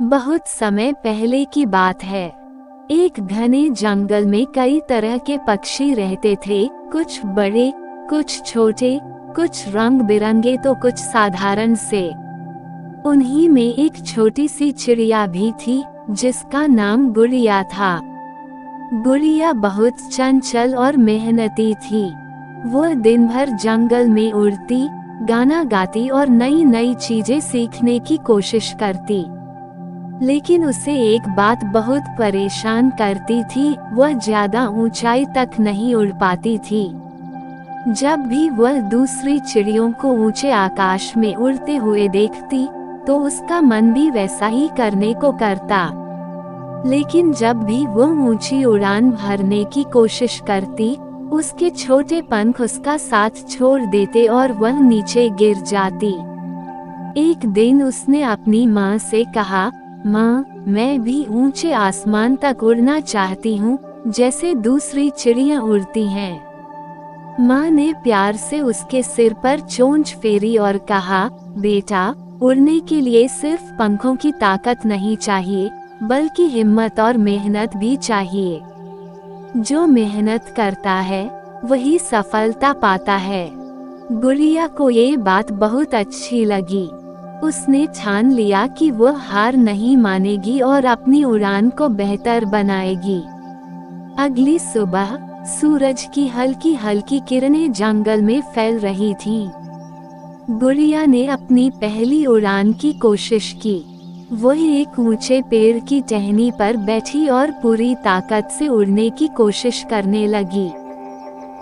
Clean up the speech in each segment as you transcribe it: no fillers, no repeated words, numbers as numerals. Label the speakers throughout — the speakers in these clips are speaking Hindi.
Speaker 1: बहुत समय पहले की बात है। एक घने जंगल में कई तरह के पक्षी रहते थे। कुछ बड़े, कुछ छोटे, कुछ रंग बिरंगे तो कुछ साधारण से। उन्हीं में एक छोटी सी चिड़िया भी थी जिसका नाम गुड़िया था। गुड़िया बहुत चंचल और मेहनती थी। वह दिन भर जंगल में उड़ती, गाना गाती और नई नई चीजें सीखने की कोशिश करती। लेकिन उसे एक बात बहुत परेशान करती थी, वह ज्यादा ऊंचाई तक नहीं उड़ पाती थी। जब भी वह दूसरी चिड़ियों को ऊंचे आकाश में उड़ते हुए देखती तो उसका मन भी वैसा ही करने को करता। लेकिन जब भी वह ऊंची उड़ान भरने की कोशिश करती, उसके छोटे पंख उसका साथ छोड़ देते और वह नीचे गिर जाती। एक दिन उसने अपनी माँ से कहा, माँ, मैं भी ऊंचे आसमान तक उड़ना चाहती हूँ जैसे दूसरी चिड़ियाँ उड़ती हैं। माँ ने प्यार से उसके सिर पर चोंच फेरी और कहा, बेटा, उड़ने के लिए सिर्फ पंखों की ताकत नहीं चाहिए, बल्कि हिम्मत और मेहनत भी चाहिए। जो मेहनत करता है वही सफलता पाता है। गुड़िया को ये बात बहुत अच्छी लगी। उसने ठान लिया कि वह हार नहीं मानेगी और अपनी उड़ान को बेहतर बनाएगी। अगली सुबह सूरज की हल्की हल्की किरणें जंगल में फैल रही थीं। गुड़िया ने अपनी पहली उड़ान की कोशिश की। वह एक ऊंचे पेड़ की टहनी पर बैठी और पूरी ताकत से उड़ने की कोशिश करने लगी।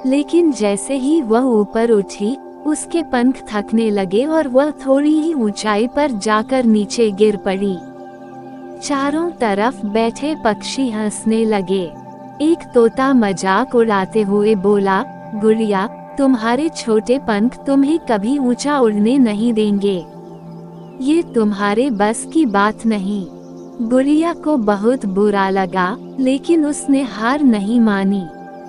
Speaker 1: लेकिन जैसे ही वह ऊपर उठी, उसके पंख थकने लगे और वह थोड़ी ही ऊंचाई पर जाकर नीचे गिर पड़ी। चारों तरफ बैठे पक्षी हंसने लगे। एक तोता मजाक उड़ाते हुए बोला, गुड़िया, तुम्हारे छोटे पंख तुम्हें कभी ऊंचा उड़ने नहीं देंगे। ये तुम्हारे बस की बात नहीं। गुड़िया को बहुत बुरा लगा, लेकिन उसने हार नहीं मानी।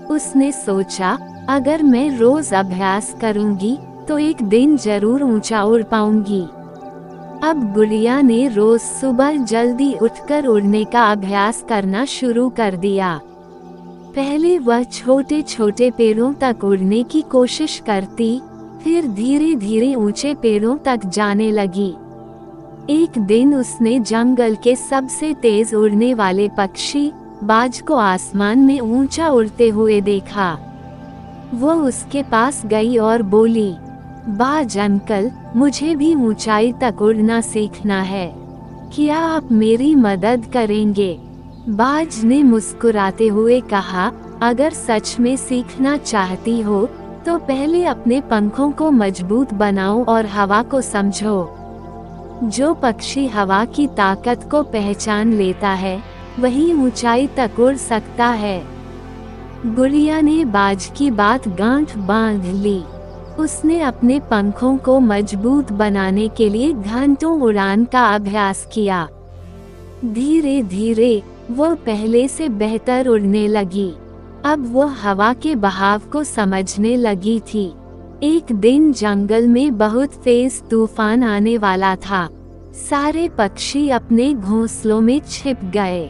Speaker 1: उसने सोचा, अगर मैं रोज अभ्यास करूंगी तो एक दिन जरूर ऊंचा उड़ पाऊंगी। अब गुड़िया ने रोज सुबह जल्दी उठकर उड़ने का अभ्यास करना शुरू कर दिया। पहले वह छोटे छोटे पेड़ों तक उड़ने की कोशिश करती, फिर धीरे धीरे ऊंचे पेड़ों तक जाने लगी। एक दिन उसने जंगल के सबसे तेज उड़ने वाले पक्षी बाज को आसमान में ऊंचा उड़ते हुए देखा। वह उसके पास गई और बोली, बाज अंकल, मुझे भी ऊंचाई तक उड़ना सीखना है। क्या आप मेरी मदद करेंगे? बाज ने मुस्कुराते हुए कहा, अगर सच में सीखना चाहती हो तो पहले अपने पंखों को मजबूत बनाओ और हवा को समझो। जो पक्षी हवा की ताकत को पहचान लेता है वही ऊंचाई तक उड़ सकता है। गुड़िया ने बाज की बात गांठ बांध ली। उसने अपने पंखों को मजबूत बनाने के लिए घंटों उड़ान का अभ्यास किया। धीरे धीरे वह पहले से बेहतर उड़ने लगी। अब वह हवा के बहाव को समझने लगी थी। एक दिन जंगल में बहुत तेज तूफान आने वाला था। सारे पक्षी अपने घोंसलों में छिप गए,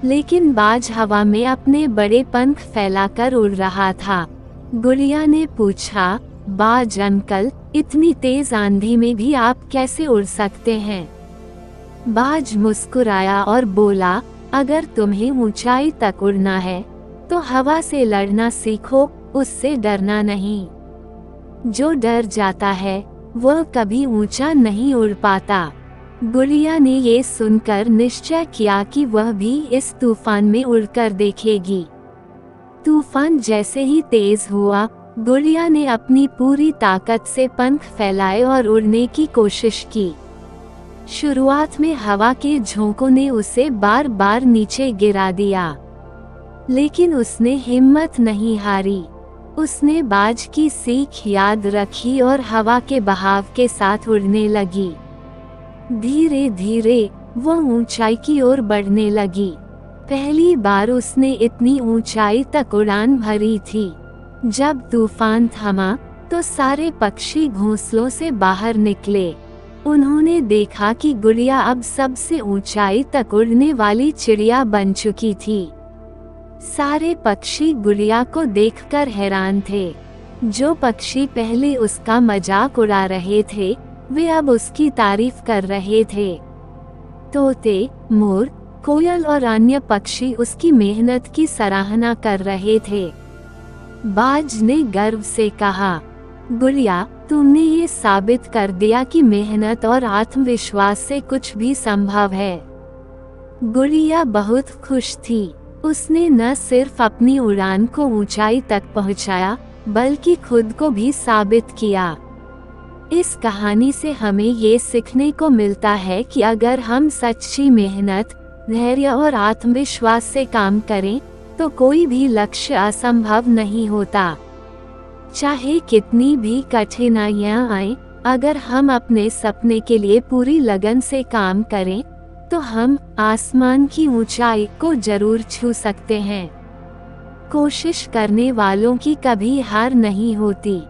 Speaker 1: लेकिन बाज हवा में अपने बड़े पंख फैलाकर उड़ रहा था। गुड़िया ने पूछा, बाज अंकल, इतनी तेज आंधी में भी आप कैसे उड़ सकते हैं? बाज मुस्कुराया और बोला, अगर तुम्हें ऊंचाई तक उड़ना है तो हवा से लड़ना सीखो, उससे डरना नहीं। जो डर जाता है वह कभी ऊंचा नहीं उड़ पाता। गुड़िया ने ये सुनकर निश्चय किया कि वह भी इस तूफान में उड़कर देखेगी। तूफान जैसे ही तेज हुआ, गुड़िया ने अपनी पूरी ताकत से पंख फैलाए और उड़ने की कोशिश की। शुरुआत में हवा के झोंकों ने उसे बार बार नीचे गिरा दिया, लेकिन उसने हिम्मत नहीं हारी। उसने बाज की सीख याद रखी और हवा के बहाव के साथ उड़ने लगी। धीरे धीरे वह ऊंचाई की ओर बढ़ने लगी। पहली बार उसने इतनी ऊंचाई तक उड़ान भरी थी। जब तूफान थमा तो सारे पक्षी घोंसलों से बाहर निकले। उन्होंने देखा कि गुड़िया अब सबसे ऊंचाई तक उड़ने वाली चिड़िया बन चुकी थी। सारे पक्षी गुड़िया को देखकर हैरान थे। जो पक्षी पहले उसका मजाक उड़ा रहे थे, वे अब उसकी तारीफ कर रहे थे। तोते, मोर, कोयल और अन्य पक्षी उसकी मेहनत की सराहना कर रहे थे। बाज ने गर्व से कहा, गुड़िया, तुमने ये साबित कर दिया कि मेहनत और आत्मविश्वास से कुछ भी संभव है। गुड़िया बहुत खुश थी। उसने न सिर्फ अपनी उड़ान को ऊंचाई तक पहुंचाया, बल्कि खुद को भी साबित किया। इस कहानी से हमें ये सीखने को मिलता है कि अगर हम सच्ची मेहनत, धैर्य और आत्मविश्वास से काम करें, तो कोई भी लक्ष्य असंभव नहीं होता। चाहे कितनी भी कठिनाइयां आएं, अगर हम अपने सपने के लिए पूरी लगन से काम करें, तो हम आसमान की ऊंचाई को जरूर छू सकते हैं। कोशिश करने वालों की कभी हार नहीं होती।